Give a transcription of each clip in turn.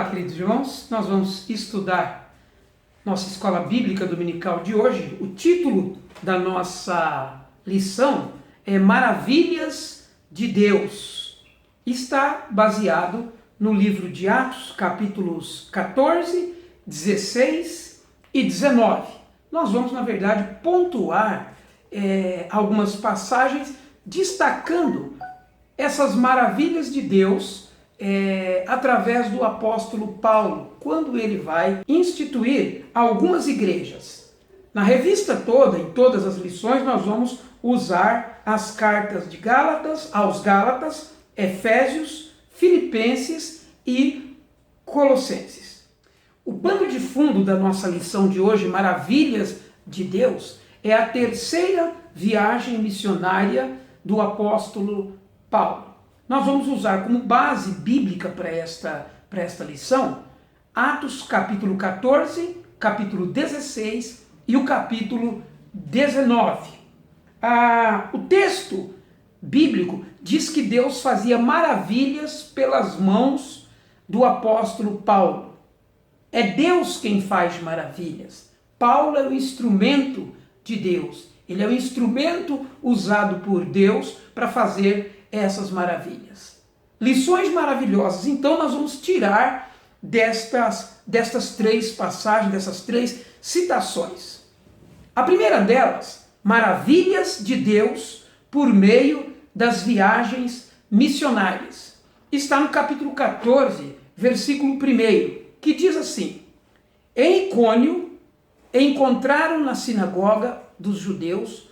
queridos irmãos, nós vamos estudar nossa escola bíblica dominical de hoje. O título da nossa lição é Maravilhas de Deus. Está baseado no livro de Atos, capítulos 14, 16 e 19. Nós vamos, na verdade, pontuar algumas passagens destacando essas maravilhas de Deus através do apóstolo Paulo, quando ele vai instituir algumas igrejas. Na revista toda, em todas as lições, nós vamos usar as cartas de Gálatas, aos Gálatas, Efésios, Filipenses e Colossenses. O pano de fundo da nossa lição de hoje, Maravilhas de Deus, é a terceira viagem missionária do apóstolo Paulo. Nós vamos usar como base bíblica para esta lição Atos capítulo 14, capítulo 16 e o capítulo 19. O texto bíblico diz que Deus fazia maravilhas pelas mãos do apóstolo Paulo. É Deus quem faz maravilhas. Paulo é o instrumento de Deus. Ele é o instrumento usado por Deus para fazer essas maravilhas. Lições maravilhosas, então, nós vamos tirar destas três passagens, dessas três citações. A primeira delas, maravilhas de Deus por meio das viagens missionárias. Está no capítulo 14, versículo 1, que diz assim: Em Icônio encontraram na sinagoga dos judeus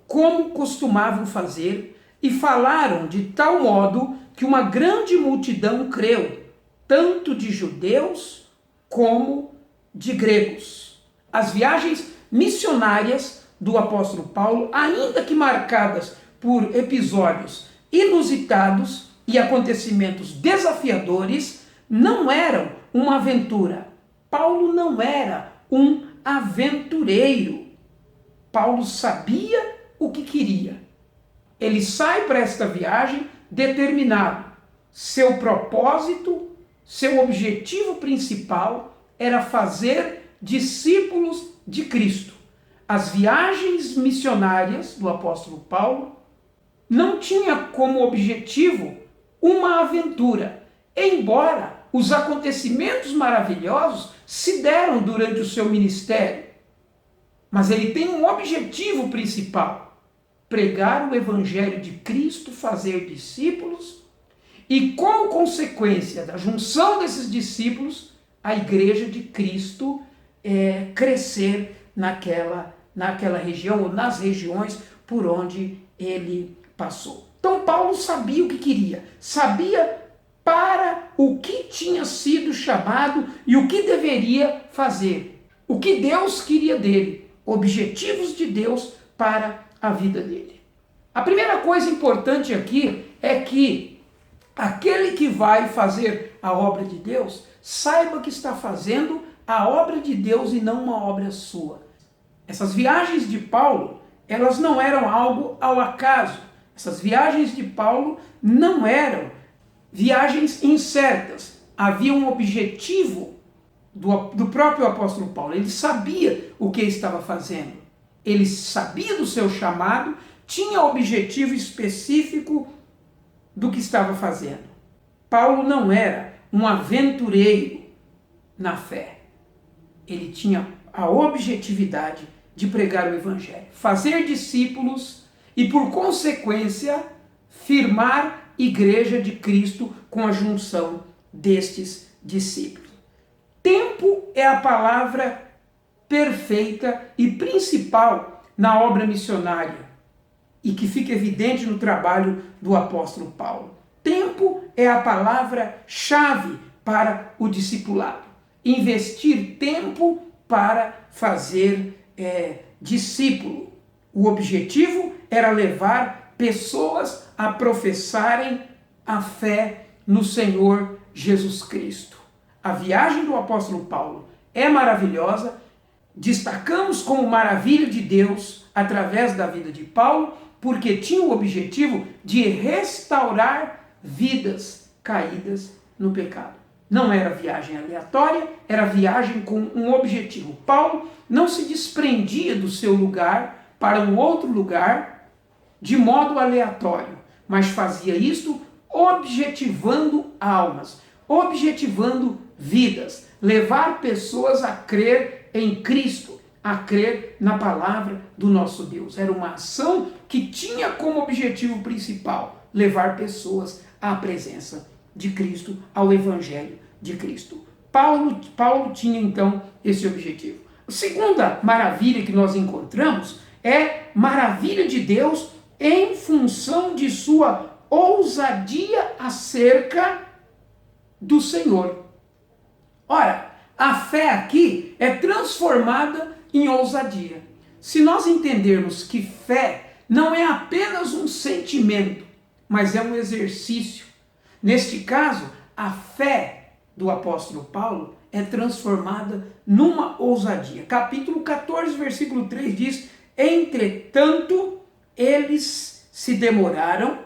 como costumavam fazer, e falaram de tal modo que uma grande multidão creu, tanto de judeus como de gregos. As viagens missionárias do apóstolo Paulo, ainda que marcadas por episódios inusitados e acontecimentos desafiadores, não eram uma aventura. Paulo não era um aventureiro. Paulo sabia o que queria. Ele sai para esta viagem determinado. Seu propósito, seu objetivo principal era fazer discípulos de Cristo. As viagens missionárias do apóstolo Paulo não tinha como objetivo uma aventura, embora os acontecimentos maravilhosos se deram durante o seu ministério. Mas ele tem um objetivo principal: pregar o evangelho de Cristo, fazer discípulos e, como consequência da junção desses discípulos, a igreja de Cristo crescer naquela região ou nas regiões por onde ele passou. Então Paulo sabia o que queria, sabia para o que tinha sido chamado e o que deveria fazer, o que Deus queria dele, objetivos de Deus para a vida dele. A primeira coisa importante aqui é que aquele que vai fazer a obra de Deus saiba que está fazendo a obra de Deus e não uma obra sua. Essas viagens de Paulo, elas não eram algo ao acaso. Essas viagens de Paulo não eram viagens incertas. Havia um objetivo do próprio apóstolo Paulo. Ele sabia o que estava fazendo. Ele sabia do seu chamado, tinha objetivo específico do que estava fazendo. Paulo não era um aventureiro na fé. Ele tinha a objetividade de pregar o evangelho, fazer discípulos e, por consequência, firmar igreja de Cristo com a junção destes discípulos. Tempo é a palavra perfeita e principal na obra missionária e que fica evidente no trabalho do apóstolo Paulo. Tempo é a palavra-chave para o discipulado. Investir tempo para fazer discípulo. O objetivo era levar pessoas a professarem a fé no Senhor Jesus Cristo. A viagem do apóstolo Paulo é maravilhosa. Destacamos como maravilha de Deus através da vida de Paulo, porque tinha o objetivo de restaurar vidas caídas no pecado. Não era viagem aleatória, era viagem com um objetivo. Paulo não se desprendia do seu lugar para um outro lugar de modo aleatório, mas fazia isto objetivando almas, objetivando vidas, levar pessoas a crer em Cristo, a crer na palavra do nosso Deus. Era uma ação que tinha como objetivo principal levar pessoas à presença de Cristo, ao Evangelho de Cristo. Paulo tinha então esse objetivo. A segunda maravilha que nós encontramos é maravilha de Deus em função de sua ousadia acerca do Senhor. Ora, a fé aqui é transformada em ousadia. Se nós entendermos que fé não é apenas um sentimento, mas é um exercício. Neste caso, a fé do apóstolo Paulo é transformada numa ousadia. Capítulo 14, versículo 3 diz: entretanto, eles se demoraram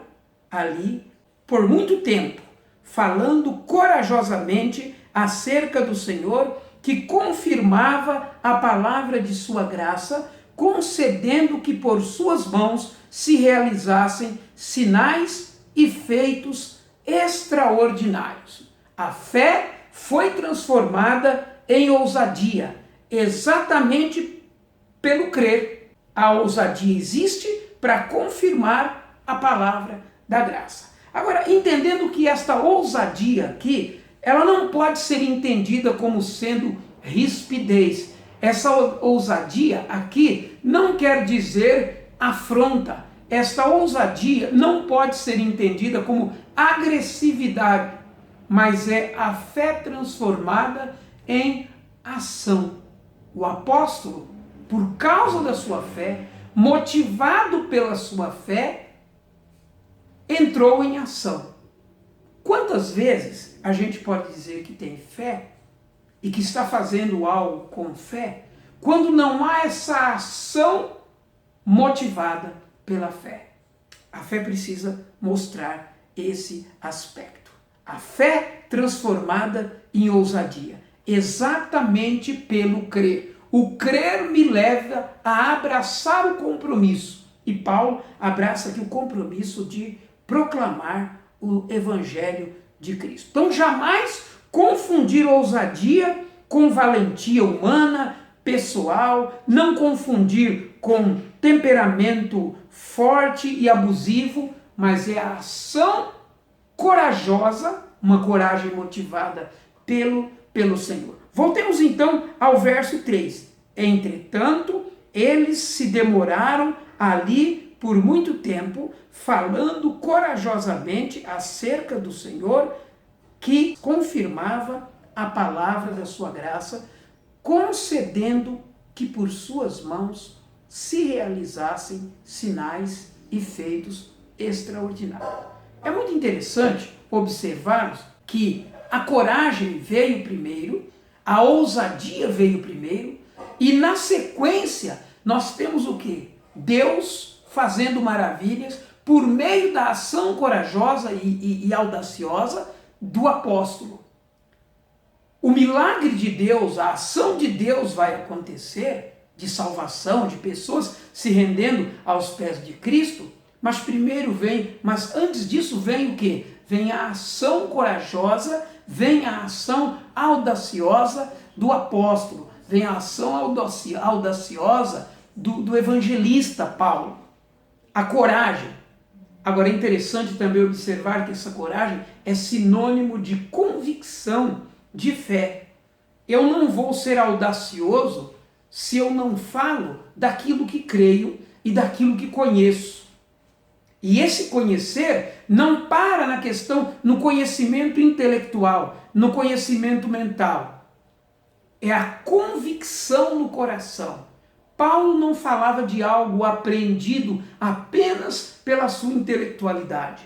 ali por muito tempo, falando corajosamente acerca do Senhor, que confirmava a palavra de sua graça, concedendo que por suas mãos se realizassem sinais e feitos extraordinários. A fé foi transformada em ousadia, exatamente pelo crer. A ousadia existe para confirmar a palavra da graça. Agora, entendendo que esta ousadia aqui, ela não pode ser entendida como sendo rispidez. Essa ousadia aqui não quer dizer afronta. Esta ousadia não pode ser entendida como agressividade, mas é a fé transformada em ação. O apóstolo, por causa da sua fé, motivado pela sua fé, entrou em ação. Quantas vezes a gente pode dizer que tem fé e que está fazendo algo com fé, quando não há essa ação motivada pela fé? A fé precisa mostrar esse aspecto. A fé transformada em ousadia, exatamente pelo crer. O crer me leva a abraçar o compromisso. E Paulo abraça aqui o compromisso de proclamar o Evangelho de Cristo. Então, jamais confundir ousadia com valentia humana, pessoal, não confundir com temperamento forte e abusivo, mas é a ação corajosa, uma coragem motivada pelo Senhor. Voltemos então ao verso 3. Entretanto, eles se demoraram ali por muito tempo, falando corajosamente acerca do Senhor, que confirmava a palavra da sua graça, concedendo que por suas mãos se realizassem sinais e feitos extraordinários. É muito interessante observarmos que a coragem veio primeiro, a ousadia veio primeiro, e na sequência nós temos o quê? Deus fazendo maravilhas por meio da ação corajosa e audaciosa do apóstolo. O milagre de Deus, a ação de Deus vai acontecer, de salvação, de pessoas se rendendo aos pés de Cristo, mas antes disso vem o quê? Vem a ação corajosa, vem a ação audaciosa do apóstolo, vem a ação audaciosa do evangelista Paulo. A coragem. Agora é interessante também observar que essa coragem é sinônimo de convicção, de fé. Eu não vou ser audacioso se eu não falo daquilo que creio e daquilo que conheço. E esse conhecer não para na questão, no conhecimento intelectual, no conhecimento mental. É a convicção no coração. Paulo não falava de algo aprendido apenas pela sua intelectualidade.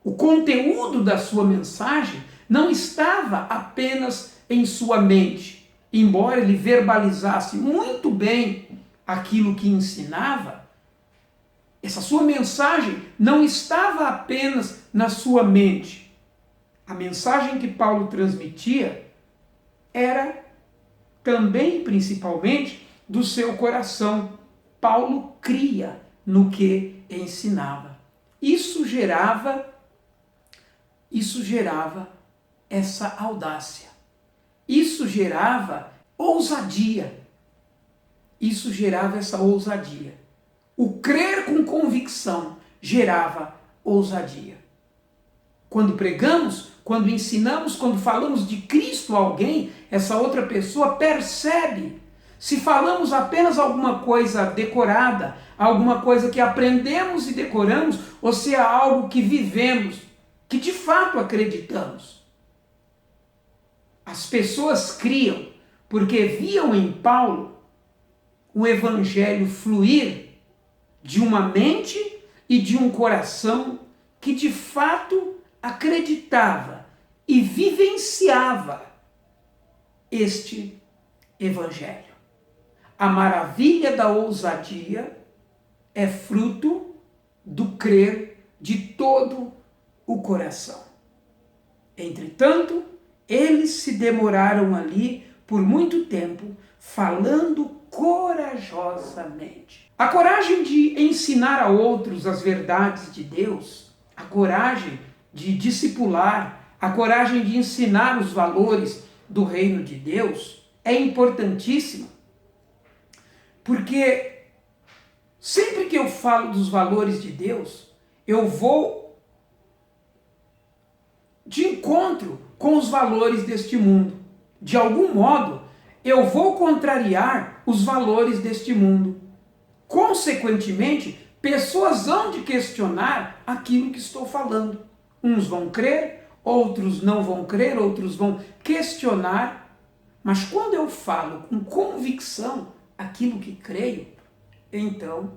O conteúdo da sua mensagem não estava apenas em sua mente. Embora ele verbalizasse muito bem aquilo que ensinava, essa sua mensagem não estava apenas na sua mente. A mensagem que Paulo transmitia era também, principalmente, do seu coração. Paulo cria no que ensinava. Isso gerava essa audácia. Isso gerava ousadia. Isso gerava essa ousadia. O crer com convicção gerava ousadia. Quando pregamos, quando ensinamos, quando falamos de Cristo a alguém, essa outra pessoa percebe. Se falamos apenas alguma coisa decorada, alguma coisa que aprendemos e decoramos, ou se é algo que vivemos, que de fato acreditamos. As pessoas criam porque viam em Paulo o evangelho fluir de uma mente e de um coração que de fato acreditava e vivenciava este evangelho. A maravilha da ousadia é fruto do crer de todo o coração. Entretanto, eles se demoraram ali por muito tempo, falando corajosamente. A coragem de ensinar a outros as verdades de Deus, a coragem de discipular, a coragem de ensinar os valores do reino de Deus é importantíssima. Porque sempre que eu falo dos valores de Deus, eu vou de encontro com os valores deste mundo. De algum modo, eu vou contrariar os valores deste mundo. Consequentemente, pessoas hão de questionar aquilo que estou falando. Uns vão crer, outros não vão crer, outros vão questionar. Mas quando eu falo com convicção aquilo que creio, então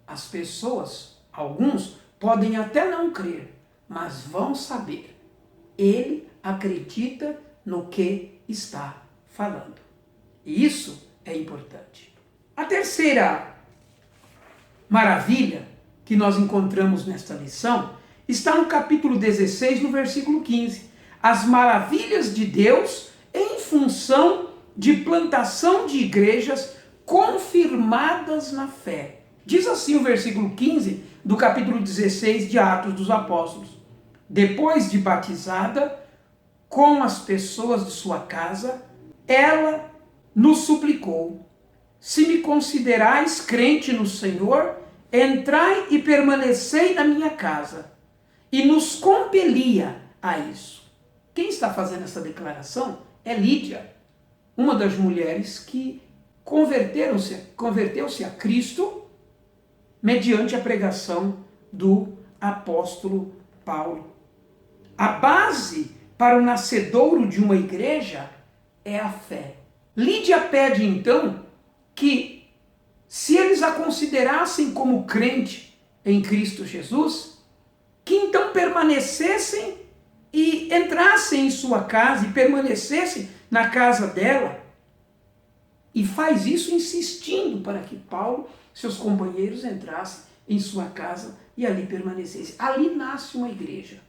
as pessoas, alguns, podem até não crer, mas vão saber. Ele acredita no que está falando. E isso é importante. A terceira maravilha que nós encontramos nesta lição está no capítulo 16, no versículo 15. As maravilhas de Deus em função de plantação de igrejas confirmadas na fé. Diz assim o versículo 15 do capítulo 16 de Atos dos Apóstolos. Depois de batizada com as pessoas de sua casa, ela nos suplicou: se me considerais crente no Senhor, entrai e permanecei na minha casa. E nos compelia a isso. Quem está fazendo essa declaração é Lídia, uma das mulheres que converteu-se a Cristo mediante a pregação do apóstolo Paulo. A base para o nascedouro de uma igreja é a fé. Lídia pede então que, se eles a considerassem como crente em Cristo Jesus, que então permanecessem e entrassem em sua casa e permanecessem na casa dela. E faz isso insistindo para que Paulo, seus companheiros, entrassem em sua casa e ali permanecessem. Ali nasce uma igreja.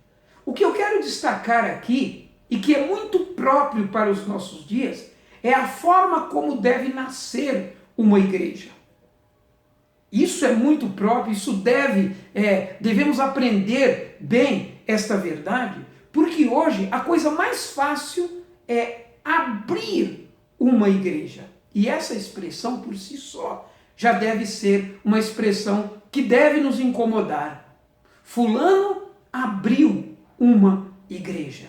O que eu quero destacar aqui, e que é muito próprio para os nossos dias, é a forma como deve nascer uma igreja. Isso é muito próprio, isso devemos aprender bem esta verdade, porque hoje a coisa mais fácil é abrir uma igreja. E essa expressão por si só já deve ser uma expressão que deve nos incomodar. Fulano abriu uma igreja.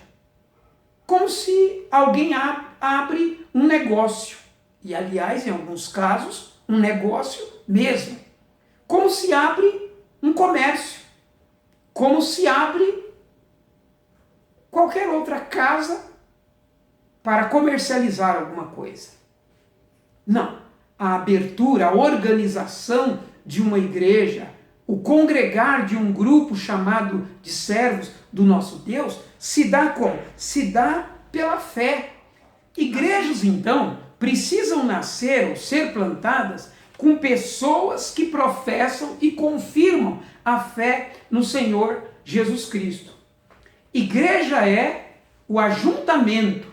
Como se alguém abre um negócio. E, aliás, em alguns casos, um negócio mesmo. Como se abre um comércio. Como se abre qualquer outra casa para comercializar alguma coisa. Não. A abertura, a organização de uma igreja, o congregar de um grupo chamado de servos do nosso Deus, se dá como? Se dá pela fé. Igrejas, então, precisam nascer ou ser plantadas com pessoas que professam e confirmam a fé no Senhor Jesus Cristo. Igreja é o ajuntamento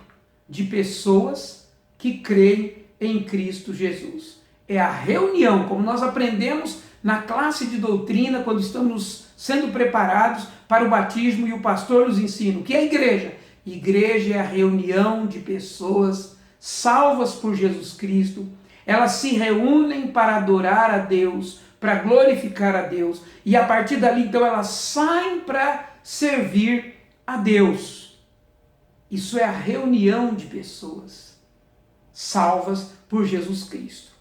de pessoas que creem em Cristo Jesus. É a reunião, como nós aprendemos na classe de doutrina, quando estamos sendo preparados para o batismo e o pastor nos ensina. O que é igreja? Igreja é a reunião de pessoas salvas por Jesus Cristo. Elas se reúnem para adorar a Deus, para glorificar a Deus. E a partir dali, então, elas saem para servir a Deus. Isso é a reunião de pessoas salvas por Jesus Cristo.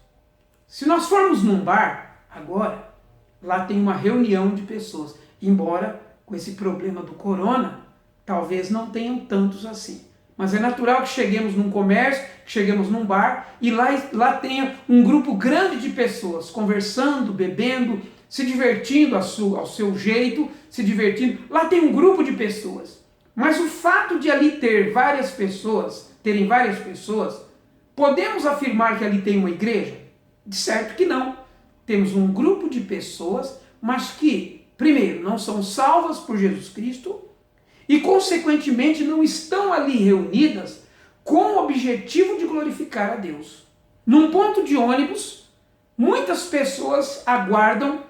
Se nós formos num bar, agora, lá tem uma reunião de pessoas. Embora, com esse problema do corona, talvez não tenham tantos assim. Mas é natural que cheguemos num comércio, que cheguemos num bar, e lá tenha um grupo grande de pessoas conversando, bebendo, se divertindo ao seu jeito, se divertindo. Lá tem um grupo de pessoas. Mas o fato de ali terem várias pessoas, podemos afirmar que ali tem uma igreja? De certo que não. Temos um grupo de pessoas, mas que, primeiro, não são salvas por Jesus Cristo e, consequentemente, não estão ali reunidas com o objetivo de glorificar a Deus. Num ponto de ônibus, muitas pessoas aguardam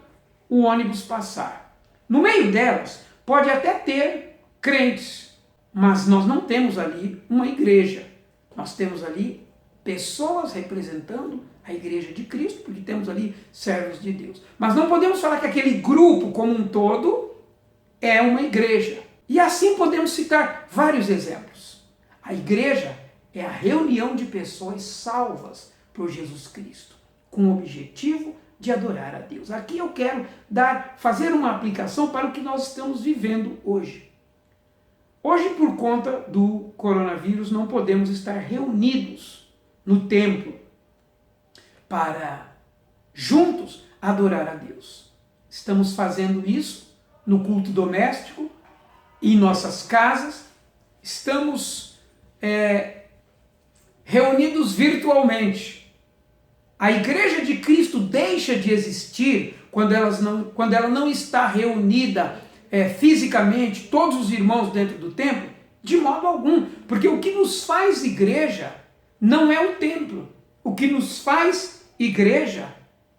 o ônibus passar. No meio delas, pode até ter crentes, mas nós não temos ali uma igreja. Nós temos ali pessoas representando a igreja de Cristo, porque temos ali servos de Deus. Mas não podemos falar que aquele grupo como um todo é uma igreja. E assim podemos citar vários exemplos. A igreja é a reunião de pessoas salvas por Jesus Cristo, com o objetivo de adorar a Deus. Aqui eu quero fazer uma aplicação para o que nós estamos vivendo hoje. Hoje, por conta do coronavírus, não podemos estar reunidos no templo para juntos adorar a Deus. Estamos fazendo isso no culto doméstico, em nossas casas, estamos reunidos virtualmente. A igreja de Cristo deixa de existir quando ela não está reunida fisicamente, todos os irmãos dentro do templo, de modo algum, porque o que nos faz igreja não é o templo. O que nos faz igreja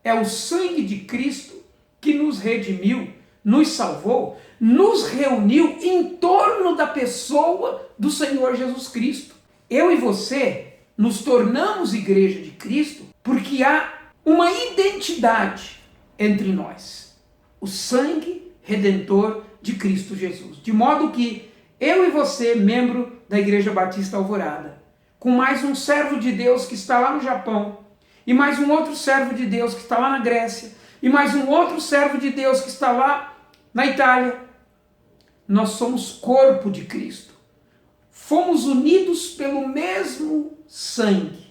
é o sangue de Cristo que nos redimiu, nos salvou, nos reuniu em torno da pessoa do Senhor Jesus Cristo. Eu e você nos tornamos igreja de Cristo porque há uma identidade entre nós. O sangue redentor de Cristo Jesus. De modo que eu e você, membro da Igreja Batista Alvorada, com mais um servo de Deus que está lá no Japão, e mais um outro servo de Deus que está lá na Grécia, e mais um outro servo de Deus que está lá na Itália, nós somos corpo de Cristo. Fomos unidos pelo mesmo sangue.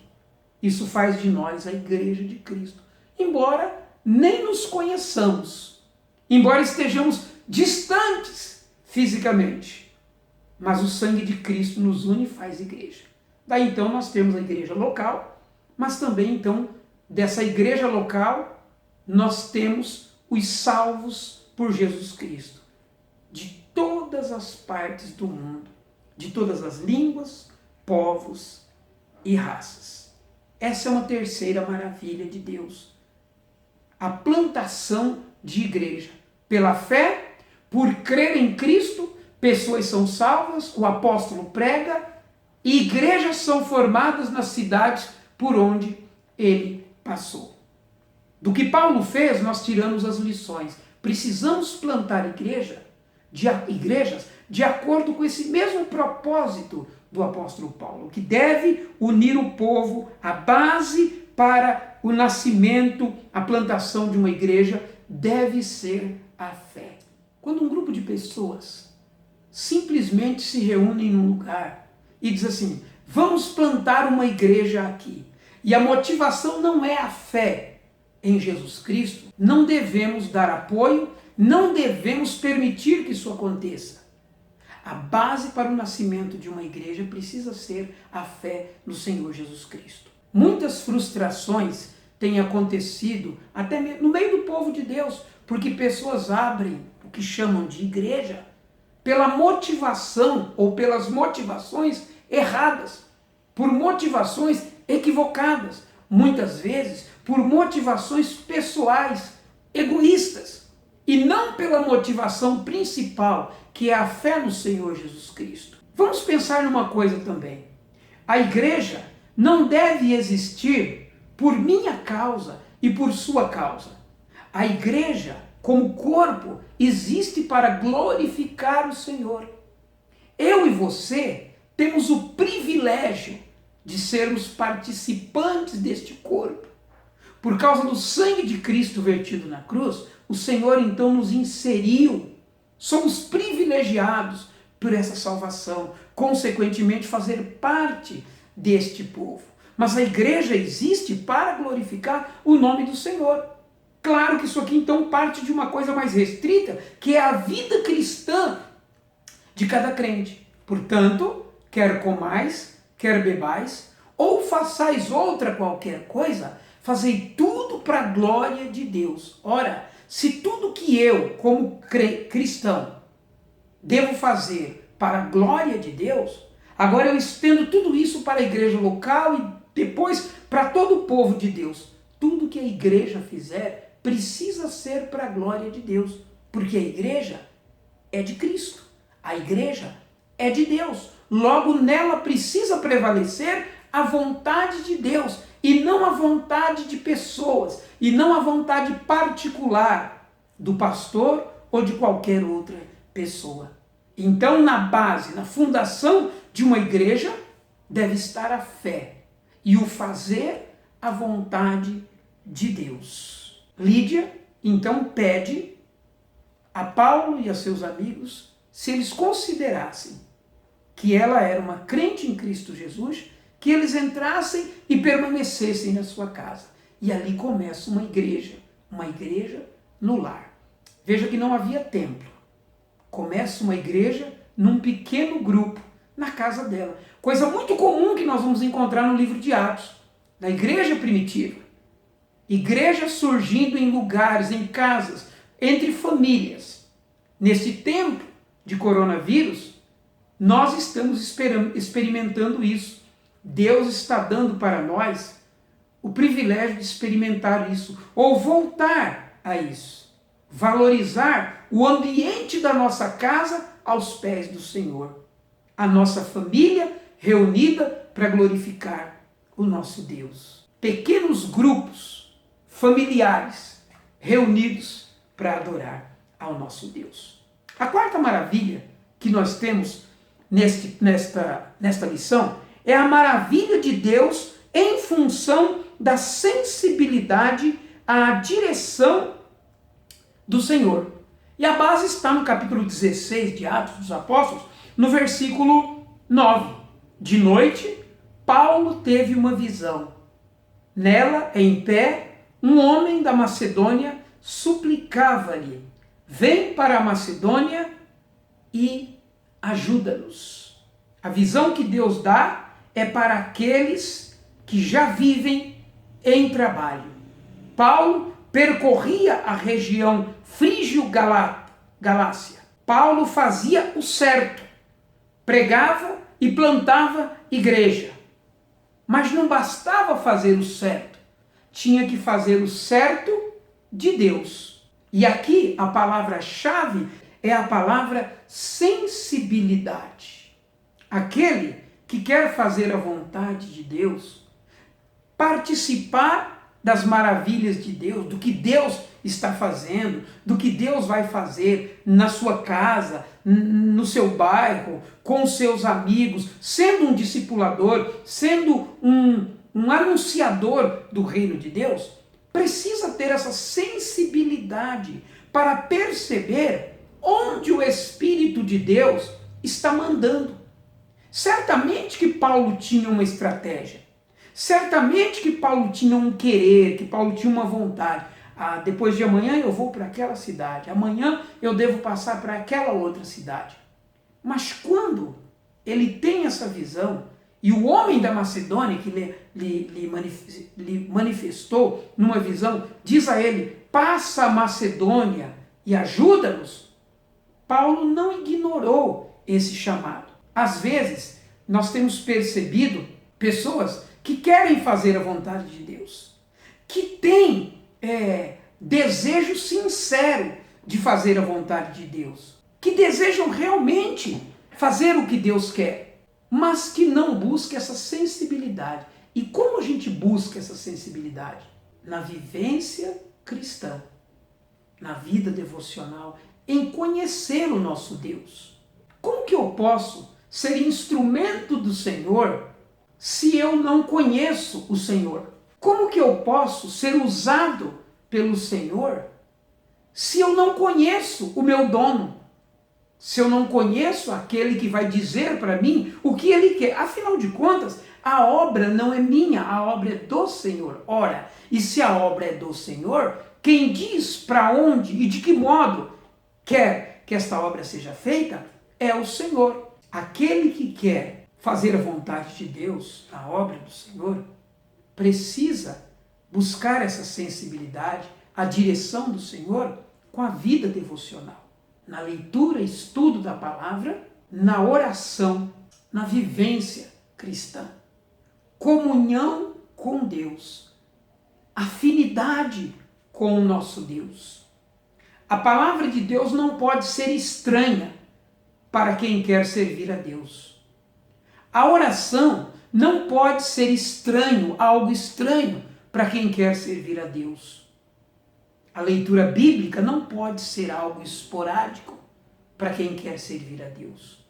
Isso faz de nós a igreja de Cristo. Embora nem nos conheçamos, embora estejamos distantes fisicamente, mas o sangue de Cristo nos une e faz igreja. Daí então nós temos a igreja local, mas também então dessa igreja local nós temos os salvos por Jesus Cristo, de todas as partes do mundo, de todas as línguas, povos e raças. Essa é uma terceira maravilha de Deus. A plantação de igreja. Pela fé, por crer em Cristo, pessoas são salvas, o apóstolo prega, e igrejas são formadas nas cidades por onde ele passou. Do que Paulo fez, nós tiramos as lições. Precisamos plantar igrejas de acordo com esse mesmo propósito do apóstolo Paulo, que deve unir o povo. A base para o nascimento, a plantação de uma igreja deve ser a fé. Quando um grupo de pessoas simplesmente se reúnem num lugar e diz assim, vamos plantar uma igreja aqui, e a motivação não é a fé em Jesus Cristo, não devemos dar apoio, não devemos permitir que isso aconteça. A base para o nascimento de uma igreja precisa ser a fé no Senhor Jesus Cristo. Muitas frustrações têm acontecido até no meio do povo de Deus, porque pessoas abrem o que chamam de igreja, pela motivação ou pelas motivações erradas, por motivações equivocadas, muitas vezes por motivações pessoais, egoístas, e não pela motivação principal, que é a fé no Senhor Jesus Cristo. Vamos pensar numa coisa também. A igreja não deve existir por minha causa e por sua causa. A igreja, como corpo, existe para glorificar o Senhor. Eu e você temos o privilégio de sermos participantes deste corpo. Por causa do sangue de Cristo vertido na cruz, o Senhor então nos inseriu. Somos privilegiados por essa salvação, consequentemente fazer parte deste povo. Mas a igreja existe para glorificar o nome do Senhor. Claro que isso aqui então parte de uma coisa mais restrita, que é a vida cristã de cada crente. Portanto, quer comais, quer bebais, ou façais outra qualquer coisa, fazei tudo para a glória de Deus. Ora, se tudo que eu, como cristão, devo fazer para a glória de Deus, agora eu estendo tudo isso para a igreja local e depois para todo o povo de Deus. Tudo que a igreja fizer precisa ser para a glória de Deus, porque a igreja é de Cristo, a igreja é de Deus. Logo, nela precisa prevalecer a vontade de Deus e não a vontade de pessoas, e não a vontade particular do pastor ou de qualquer outra pessoa. Então, na base, na fundação de uma igreja, deve estar a fé e o fazer a vontade de Deus. Lídia, então, pede a Paulo e a seus amigos se eles considerassem que ela era uma crente em Cristo Jesus, que eles entrassem e permanecessem na sua casa. E ali começa uma igreja no lar. Veja que não havia templo. Começa uma igreja num pequeno grupo, na casa dela. Coisa muito comum que nós vamos encontrar no livro de Atos, da igreja primitiva. Igreja surgindo em lugares, em casas, entre famílias. Nesse tempo de coronavírus, nós estamos experimentando isso. Deus está dando para nós o privilégio de experimentar isso, ou voltar a isso. Valorizar o ambiente da nossa casa aos pés do Senhor. A nossa família reunida para glorificar o nosso Deus. Pequenos grupos familiares reunidos para adorar ao nosso Deus. A quarta maravilha que nós temos nesta lição é a maravilha de Deus em função da sensibilidade à direção do Senhor. E a base está no capítulo 16 de Atos dos Apóstolos, no versículo 9. De noite, Paulo teve uma visão. Nela, em pé, um homem da Macedônia suplicava-lhe: vem para a Macedônia e ajuda-nos. A visão que Deus dá é para aqueles que já vivem em trabalho. Paulo percorria a região frígio-galácia. Paulo fazia o certo, pregava e plantava igreja. Mas não bastava fazer o certo, tinha que fazer o certo de Deus. E aqui a palavra-chave é a palavra sensibilidade. Aquele que quer fazer a vontade de Deus, participar das maravilhas de Deus, do que Deus está fazendo, do que Deus vai fazer na sua casa, no seu bairro, com seus amigos, sendo um discipulador, sendo um anunciador do reino de Deus, precisa ter essa sensibilidade para perceber onde o Espírito de Deus está mandando. Certamente que Paulo tinha uma estratégia. Certamente que Paulo tinha um querer, que Paulo tinha uma vontade. Depois de amanhã eu vou para aquela cidade. Amanhã eu devo passar para aquela outra cidade. Mas quando ele tem essa visão, e o homem da Macedônia que lhe manifestou numa visão, diz a ele: passa a Macedônia e ajuda-nos. Paulo não ignorou esse chamado. Às vezes, nós temos percebido pessoas que querem fazer a vontade de Deus, que têm desejo sincero de fazer a vontade de Deus, que desejam realmente fazer o que Deus quer, mas que não buscam essa sensibilidade. E como a gente busca essa sensibilidade? Na vivência cristã, na vida devocional, em conhecer o nosso Deus. Como que eu posso ser instrumento do Senhor se eu não conheço o Senhor? Como que eu posso ser usado pelo Senhor se eu não conheço o meu dono? Se eu não conheço aquele que vai dizer para mim o que ele quer? Afinal de contas, a obra não é minha, a obra é do Senhor. Ora, e se a obra é do Senhor, quem diz para onde e de que modo quer que esta obra seja feita é o Senhor. Aquele que quer fazer a vontade de Deus, a obra do Senhor, precisa buscar essa sensibilidade, a direção do Senhor com a vida devocional. Na leitura e estudo da palavra, na oração, na vivência cristã. Comunhão com Deus. Afinidade com o nosso Deus. A palavra de Deus não pode ser estranha para quem quer servir a Deus. A oração não pode ser algo estranho para quem quer servir a Deus. A leitura bíblica não pode ser algo esporádico para quem quer servir a Deus.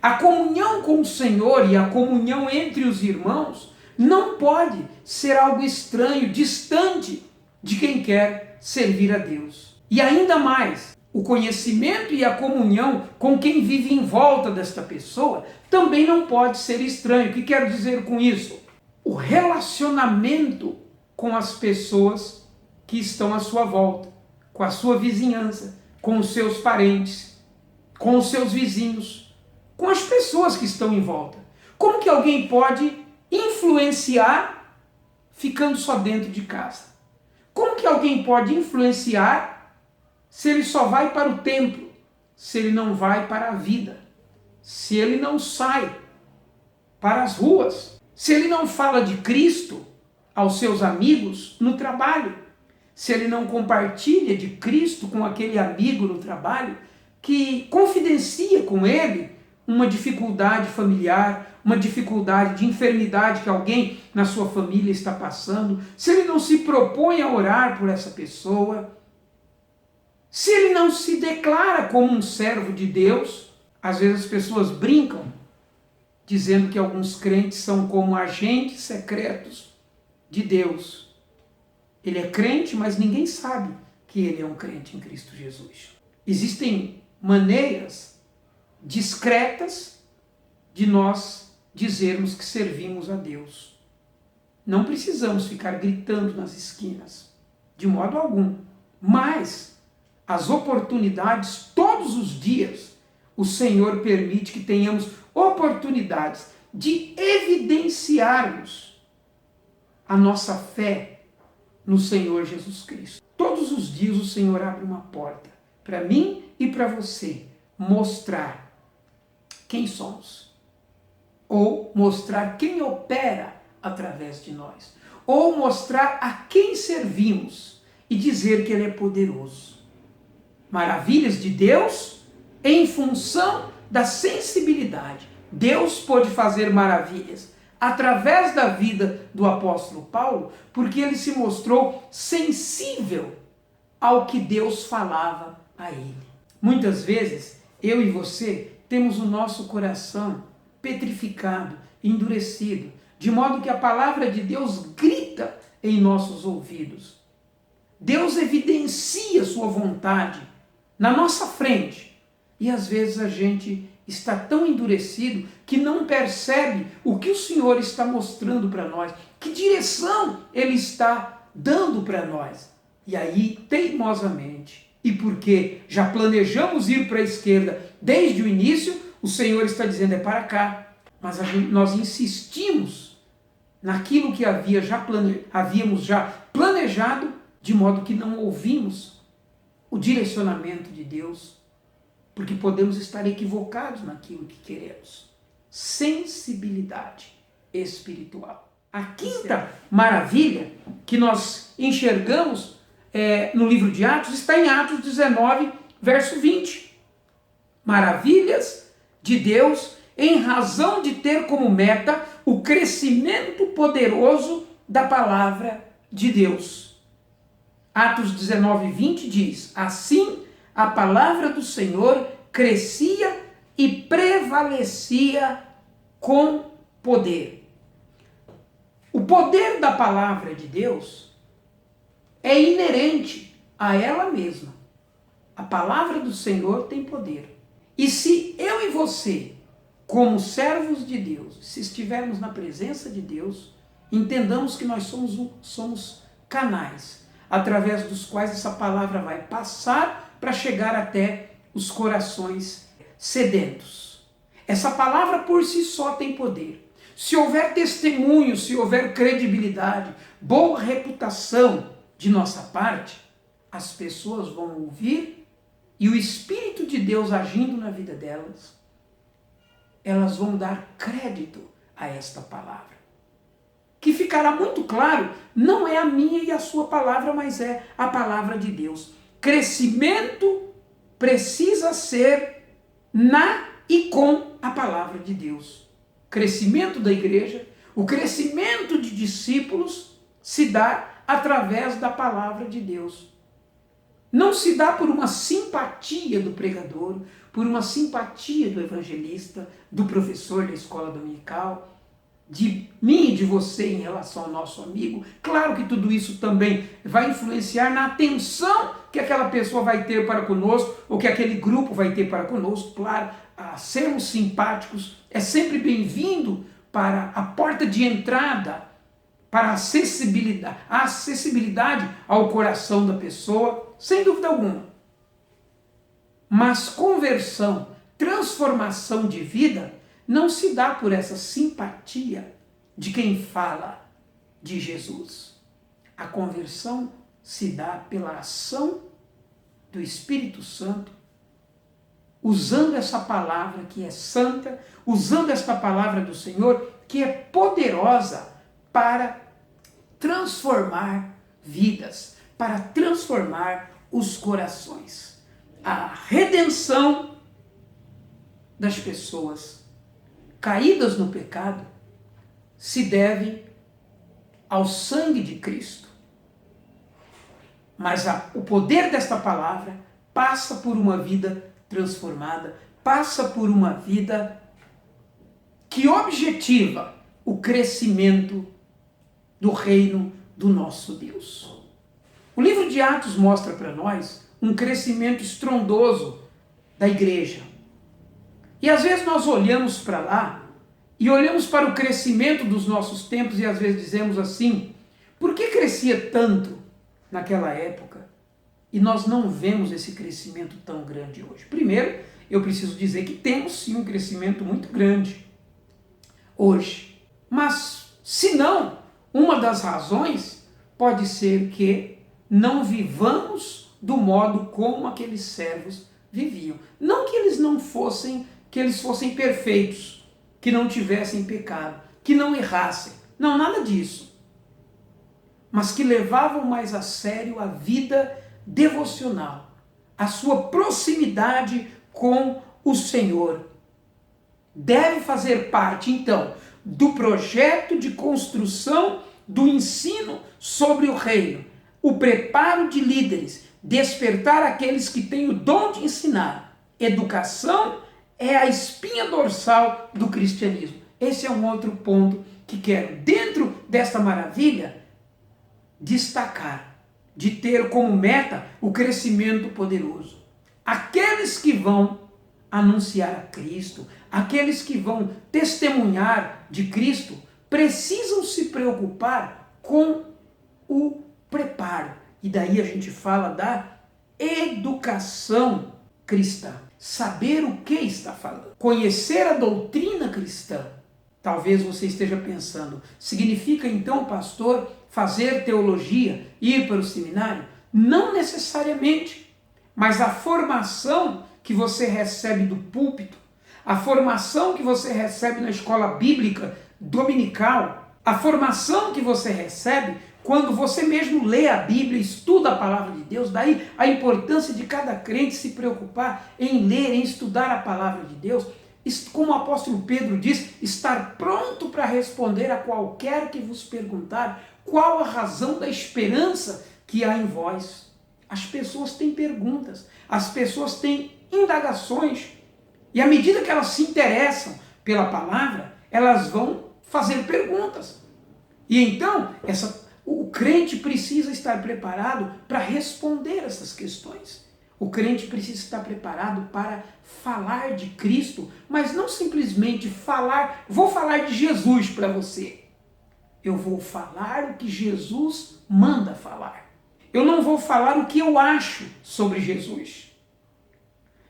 A comunhão com o Senhor e a comunhão entre os irmãos não pode ser algo estranho, distante de quem quer servir a Deus. E ainda mais, o conhecimento e a comunhão com quem vive em volta desta pessoa também não pode ser estranho. O que quero dizer com isso? O relacionamento com as pessoas que estão à sua volta, com a sua vizinhança, com os seus parentes, com os seus vizinhos, com as pessoas que estão em volta. Como que alguém pode influenciar ficando só dentro de casa? Como que alguém pode influenciar se ele só vai para o templo, se ele não vai para a vida, se ele não sai para as ruas, se ele não fala de Cristo aos seus amigos no trabalho, se ele não compartilha de Cristo com aquele amigo no trabalho que confidencia com ele uma dificuldade familiar, uma dificuldade de enfermidade que alguém na sua família está passando, se ele não se propõe a orar por essa pessoa, se ele não se declara como um servo de Deus. Às vezes as pessoas brincam dizendo que alguns crentes são como agentes secretos de Deus. Ele é crente, mas ninguém sabe que ele é um crente em Cristo Jesus. Existem maneiras discretas de nós dizermos que servimos a Deus. Não precisamos ficar gritando nas esquinas, de modo algum. Mas as oportunidades, todos os dias, o Senhor permite que tenhamos oportunidades de evidenciarmos a nossa fé no Senhor Jesus Cristo. Todos os dias o Senhor abre uma porta para mim e para você mostrar quem somos, ou mostrar quem opera através de nós, ou mostrar a quem servimos e dizer que Ele é poderoso. Maravilhas de Deus em função da sensibilidade. Deus pôde fazer maravilhas através da vida do apóstolo Paulo, porque ele se mostrou sensível ao que Deus falava a ele. Muitas vezes, eu e você temos o nosso coração petrificado, endurecido, de modo que a palavra de Deus grita em nossos ouvidos. Deus evidencia sua vontade na nossa frente, e às vezes a gente está tão endurecido que não percebe o que o Senhor está mostrando para nós, que direção Ele está dando para nós. E aí, teimosamente, e porque já planejamos ir para a esquerda desde o início, o Senhor está dizendo, é para cá. Mas nós insistimos naquilo que havíamos já planejado, de modo que não ouvimos o direcionamento de Deus. porque podemos estar equivocados naquilo que queremos. Sensibilidade espiritual. A quinta maravilha que nós enxergamos no livro de Atos está em Atos 19, verso 20. Maravilhas de Deus em razão de ter como meta o crescimento poderoso da palavra de Deus. Atos 19, 20 diz: assim a palavra do Senhor crescia e prevalecia com poder. O poder da palavra de Deus é inerente a ela mesma. A palavra do Senhor tem poder. E se eu e você, como servos de Deus, se estivermos na presença de Deus, entendamos que nós somos canais, através dos quais essa palavra vai passar para chegar até os corações sedentos. Essa palavra por si só tem poder. Se houver testemunho, se houver credibilidade, boa reputação de nossa parte, as pessoas vão ouvir e o Espírito de Deus agindo na vida delas, elas vão dar crédito a esta palavra. Que ficará muito claro, não é a minha e a sua palavra, mas é a palavra de Deus. Crescimento precisa ser na e com a palavra de Deus. Crescimento da igreja, o crescimento de discípulos se dá através da palavra de Deus. Não se dá por uma simpatia do pregador, por uma simpatia do evangelista, do professor da escola dominical, de mim e de você em relação ao nosso amigo. Claro que tudo isso também vai influenciar na atenção que aquela pessoa vai ter para conosco, ou que aquele grupo vai ter para conosco. Claro, sermos simpáticos é sempre bem-vindo para a porta de entrada, para a acessibilidade ao coração da pessoa, sem dúvida alguma. Mas conversão, transformação de vida, não se dá por essa simpatia de quem fala de Jesus. A conversão se dá pela ação do Espírito Santo, usando essa palavra que é santa, usando esta palavra do Senhor que é poderosa para transformar vidas, para transformar os corações. A redenção das pessoas caídas no pecado se deve ao sangue de Cristo. Mas o poder desta palavra passa por uma vida transformada, passa por uma vida que objetiva o crescimento do reino do nosso Deus. O livro de Atos mostra para nós um crescimento estrondoso da igreja. E às vezes nós olhamos para lá e olhamos para o crescimento dos nossos tempos e às vezes dizemos assim: por que crescia tanto naquela época e nós não vemos esse crescimento tão grande hoje? Primeiro, eu preciso dizer que temos sim um crescimento muito grande hoje. Mas, se não, uma das razões pode ser que não vivamos do modo como aqueles servos viviam. Não que eles fossem perfeitos, que não tivessem pecado, que não errassem. Não, nada disso. Mas que levavam mais a sério a vida devocional, a sua proximidade com o Senhor. Deve fazer parte, então, do projeto de construção do ensino sobre o reino, o preparo de líderes, despertar aqueles que têm o dom de ensinar. Educação é a espinha dorsal do cristianismo. Esse é um outro ponto que quero, dentro desta maravilha, destacar, de ter como meta o crescimento poderoso. Aqueles que vão anunciar a Cristo, aqueles que vão testemunhar de Cristo, precisam se preocupar com o preparo. E daí a gente fala da educação cristã. Saber o que está falando. Conhecer a doutrina cristã. Talvez você esteja pensando, significa então, pastor, fazer teologia, ir para o seminário? Não necessariamente, mas a formação que você recebe do púlpito, a formação que você recebe na escola bíblica dominical, a formação que você recebe quando você mesmo lê a Bíblia, estuda a palavra de Deus, daí a importância de cada crente se preocupar em ler, em estudar a palavra de Deus, como o apóstolo Pedro diz, estar pronto para responder a qualquer que vos perguntar qual a razão da esperança que há em vós. As pessoas têm perguntas, as pessoas têm indagações, e à medida que elas se interessam pela palavra, elas vão fazer perguntas. E então, o crente precisa estar preparado para responder essas questões. O crente precisa estar preparado para falar de Cristo, mas não simplesmente falar, vou falar de Jesus para você. Eu vou falar o que Jesus manda falar. Eu não vou falar o que eu acho sobre Jesus.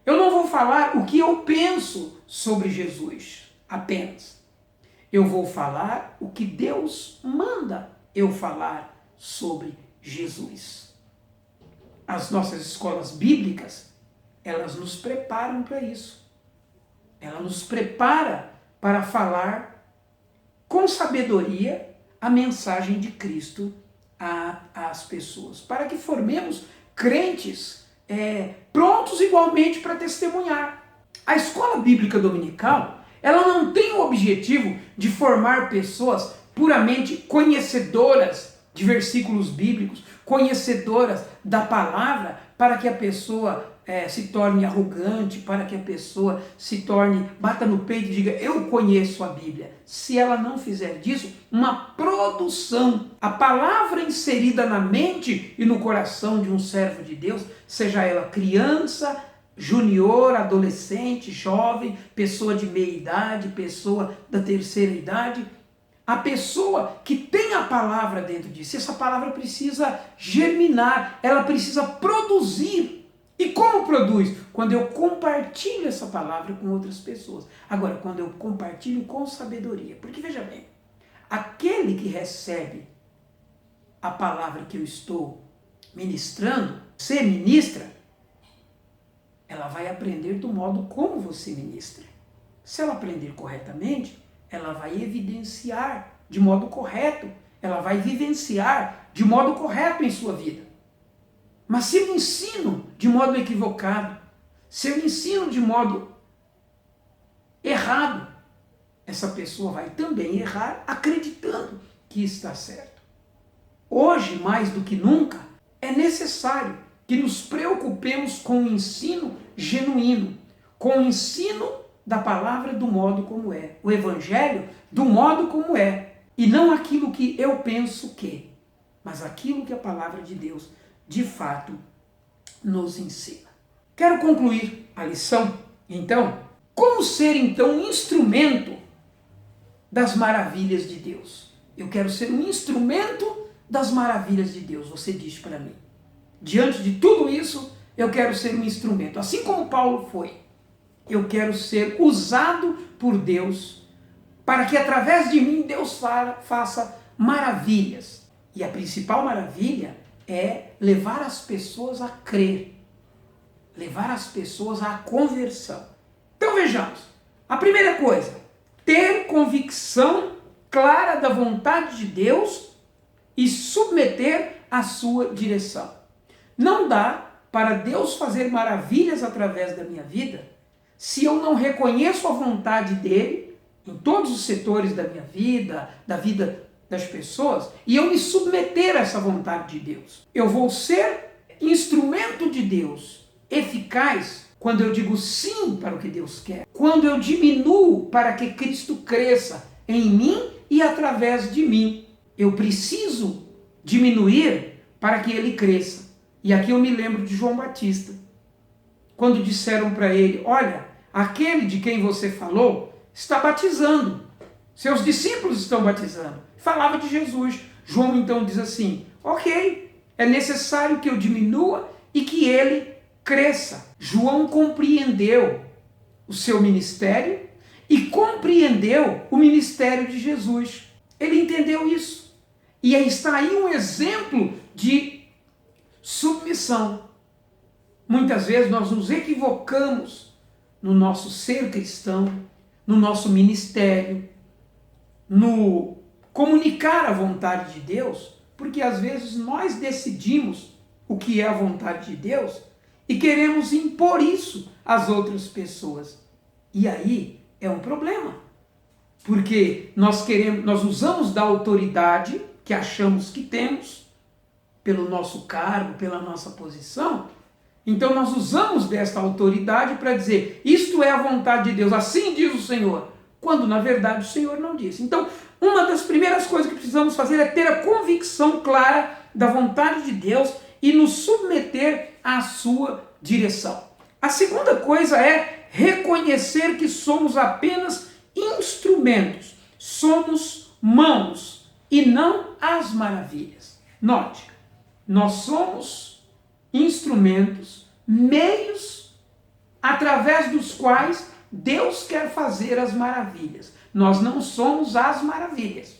Eu não vou falar o que eu penso sobre Jesus apenas. Eu vou falar o que Deus manda eu falar sobre Jesus. As nossas escolas bíblicas, elas nos preparam para isso. Ela nos prepara para falar com sabedoria a mensagem de Cristo às pessoas, para que formemos crentes prontos igualmente para testemunhar. A escola bíblica dominical, ela não tem o objetivo de formar pessoas puramente conhecedoras de versículos bíblicos, conhecedoras da palavra, para que a pessoa se torne arrogante, para que a pessoa se torne, bata no peito e diga, eu conheço a Bíblia. Se ela não fizer disso, uma produção, a palavra inserida na mente e no coração de um servo de Deus, seja ela criança, junior, adolescente, jovem, pessoa de meia idade, pessoa da terceira idade, a pessoa que tem a palavra dentro de si, essa palavra precisa germinar, ela precisa produzir. E como produz? Quando eu compartilho essa palavra com outras pessoas. Agora, quando eu compartilho com sabedoria. Porque veja bem, aquele que recebe a palavra que eu estou ministrando, você ministra, ela vai aprender do modo como você ministra. Se ela aprender corretamente, ela vai evidenciar de modo correto, ela vai vivenciar de modo correto em sua vida. Mas se eu ensino de modo equivocado, se eu ensino de modo errado, essa pessoa vai também errar acreditando que está certo. Hoje, mais do que nunca, é necessário que nos preocupemos com o ensino genuíno, com o ensino da palavra do modo como é, o evangelho do modo como é, e não aquilo que eu penso que, mas aquilo que a palavra de Deus de fato nos ensina. Quero concluir a lição, então, como ser então um instrumento das maravilhas de Deus. Eu quero ser um instrumento das maravilhas de Deus, você diz para mim. Diante de tudo isso, eu quero ser um instrumento, assim como Paulo foi. Eu quero ser usado por Deus para que através de mim Deus faça maravilhas. E a principal maravilha é levar as pessoas a crer, levar as pessoas à conversão. Então vejamos, a primeira coisa, ter convicção clara da vontade de Deus e submeter a sua direção. Não dá para Deus fazer maravilhas através da minha vida se eu não reconheço a vontade dele em todos os setores da minha vida, da vida das pessoas, e eu me submeter a essa vontade de Deus. Eu vou ser instrumento de Deus, eficaz, quando eu digo sim para o que Deus quer, quando eu diminuo para que Cristo cresça em mim e através de mim. Eu preciso diminuir para que ele cresça. E aqui eu me lembro de João Batista, quando disseram para ele, olha, aquele de quem você falou está batizando, seus discípulos estão batizando. Falava de Jesus. João então diz assim, ok, é necessário que eu diminua e que ele cresça. João compreendeu o seu ministério e compreendeu o ministério de Jesus. Ele entendeu isso. E aí está aí um exemplo de submissão. Muitas vezes nós nos equivocamos no nosso ser cristão, no nosso ministério, no comunicar a vontade de Deus, porque às vezes nós decidimos o que é a vontade de Deus e queremos impor isso às outras pessoas. E aí é um problema, porque nós usamos da autoridade que achamos que temos, pelo nosso cargo, pela nossa posição. Então nós usamos desta autoridade para dizer, isto é a vontade de Deus, assim diz o Senhor, quando na verdade o Senhor não disse. Então, uma das primeiras coisas que precisamos fazer é ter a convicção clara da vontade de Deus e nos submeter à sua direção. A segunda coisa é reconhecer que somos apenas instrumentos, somos mãos e não as maravilhas. Note, nós somos instrumentos, meios através dos quais Deus quer fazer as maravilhas. Nós não somos as maravilhas.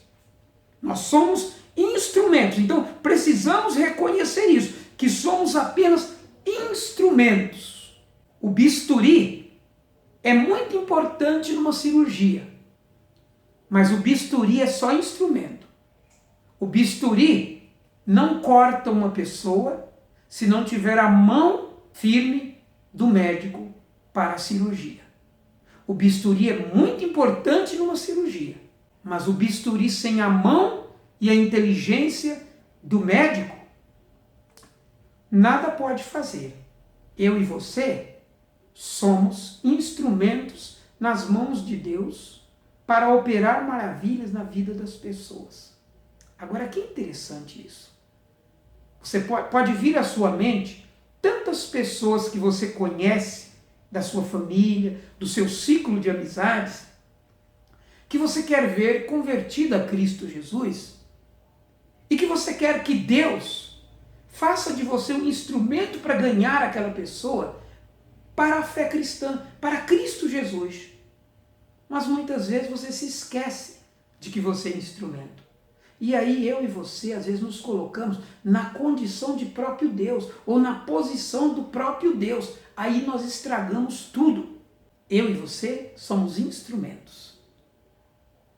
Nós somos instrumentos. Então, precisamos reconhecer isso, que somos apenas instrumentos. O bisturi é muito importante numa cirurgia, mas o bisturi é só instrumento. O bisturi não corta uma pessoa se não tiver a mão firme do médico para a cirurgia. O bisturi é muito importante numa cirurgia, mas o bisturi sem a mão e a inteligência do médico, nada pode fazer. Eu e você somos instrumentos nas mãos de Deus para operar maravilhas na vida das pessoas. Agora, que interessante isso. Você pode vir à sua mente tantas pessoas que você conhece, da sua família, do seu ciclo de amizades, que você quer ver convertida a Cristo Jesus e que você quer que Deus faça de você um instrumento para ganhar aquela pessoa para a fé cristã, para Cristo Jesus. Mas muitas vezes você se esquece de que você é instrumento. E aí eu e você às vezes nos colocamos na condição de próprio Deus ou na posição do próprio Deus. Aí nós estragamos tudo. Eu e você somos instrumentos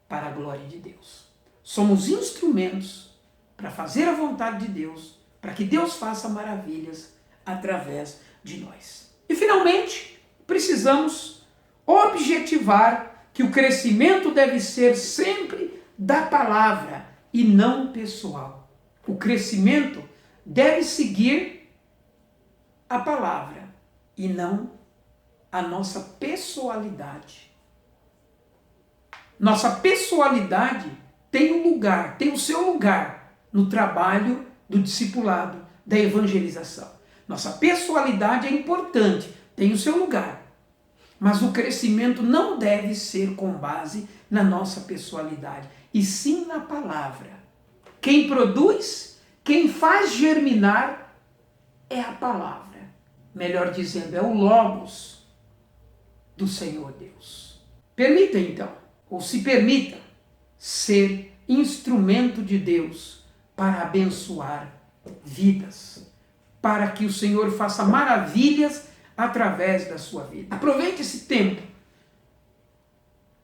para a glória de Deus. Somos instrumentos para fazer a vontade de Deus, para que Deus faça maravilhas através de nós. E finalmente, precisamos objetivar que o crescimento deve ser sempre da palavra e não pessoal. O crescimento deve seguir a palavra e não a nossa pessoalidade. Nossa pessoalidade tem um lugar, tem o seu lugar no trabalho do discipulado, da evangelização. Nossa pessoalidade é importante, tem o seu lugar. Mas o crescimento não deve ser com base na nossa pessoalidade, e sim na palavra. Quem produz, quem faz germinar é a palavra. Melhor dizendo, é o Logos do Senhor Deus. Permita então, ou se permita, ser instrumento de Deus para abençoar vidas, para que o Senhor faça maravilhas através da sua vida. Aproveite esse tempo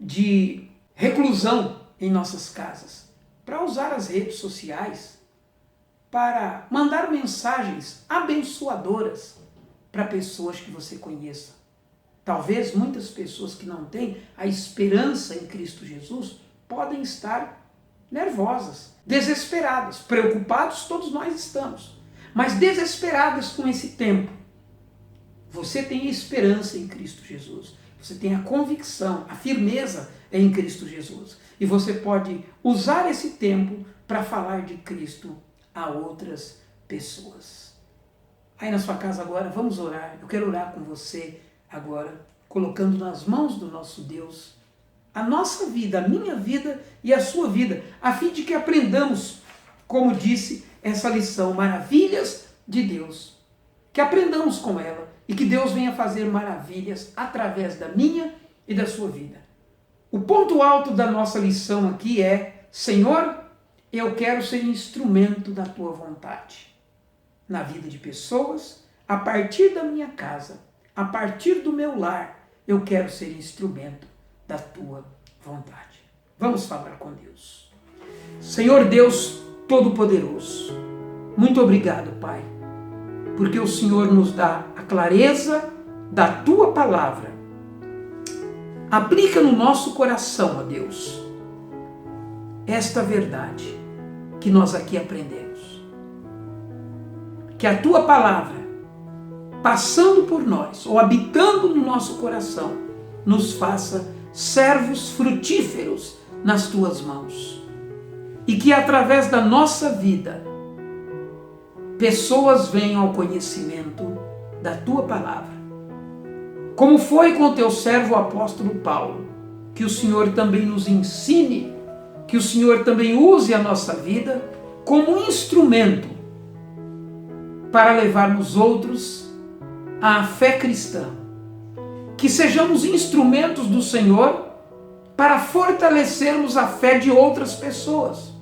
de reclusão em nossas casas para usar as redes sociais para mandar mensagens abençoadoras para pessoas que você conheça. Talvez muitas pessoas que não têm a esperança em Cristo Jesus podem estar nervosas, desesperadas, preocupados, todos nós estamos, mas desesperadas com esse tempo. Você tem a esperança em Cristo Jesus, você tem a convicção, a firmeza em Cristo Jesus, e você pode usar esse tempo para falar de Cristo a outras pessoas. Aí na sua casa agora, vamos orar. Eu quero orar com você agora, colocando nas mãos do nosso Deus a nossa vida, a minha vida e a sua vida, a fim de que aprendamos, como disse essa lição, maravilhas de Deus. Que aprendamos com ela e que Deus venha fazer maravilhas através da minha e da sua vida. O ponto alto da nossa lição aqui é: Senhor, eu quero ser instrumento da tua vontade na vida de pessoas, a partir da minha casa, a partir do meu lar, eu quero ser instrumento da tua vontade. Vamos falar com Deus. Senhor Deus Todo-Poderoso, muito obrigado, Pai, porque o Senhor nos dá a clareza da tua palavra. Aplica no nosso coração, ó Deus, esta verdade que nós aqui aprendemos. Que a tua palavra, passando por nós, ou habitando no nosso coração, nos faça servos frutíferos nas tuas mãos. E que através da nossa vida, pessoas venham ao conhecimento da tua palavra. Como foi com o teu servo o apóstolo Paulo, que o Senhor também nos ensine, que o Senhor também use a nossa vida como instrumento para levarmos outros à fé cristã. Que sejamos instrumentos do Senhor para fortalecermos a fé de outras pessoas.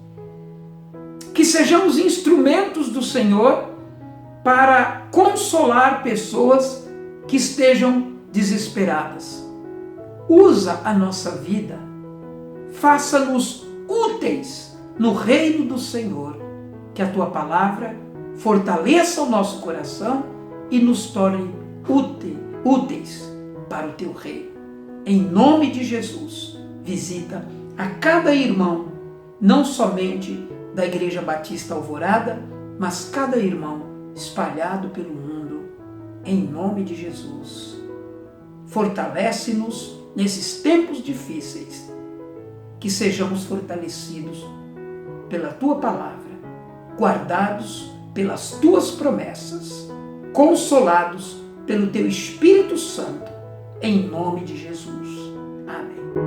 Que sejamos instrumentos do Senhor para consolar pessoas que estejam desesperadas. Usa a nossa vida, faça-nos úteis no reino do Senhor, que a tua palavra fortaleça o nosso coração e nos torne úteis para o teu reino. Em nome de Jesus, visita a cada irmão, não somente da Igreja Batista Alvorada, mas cada irmão espalhado pelo mundo, em nome de Jesus. Fortalece-nos nesses tempos difíceis, que sejamos fortalecidos pela tua palavra, guardados pelas tuas promessas, consolados pelo teu Espírito Santo, em nome de Jesus. Amém.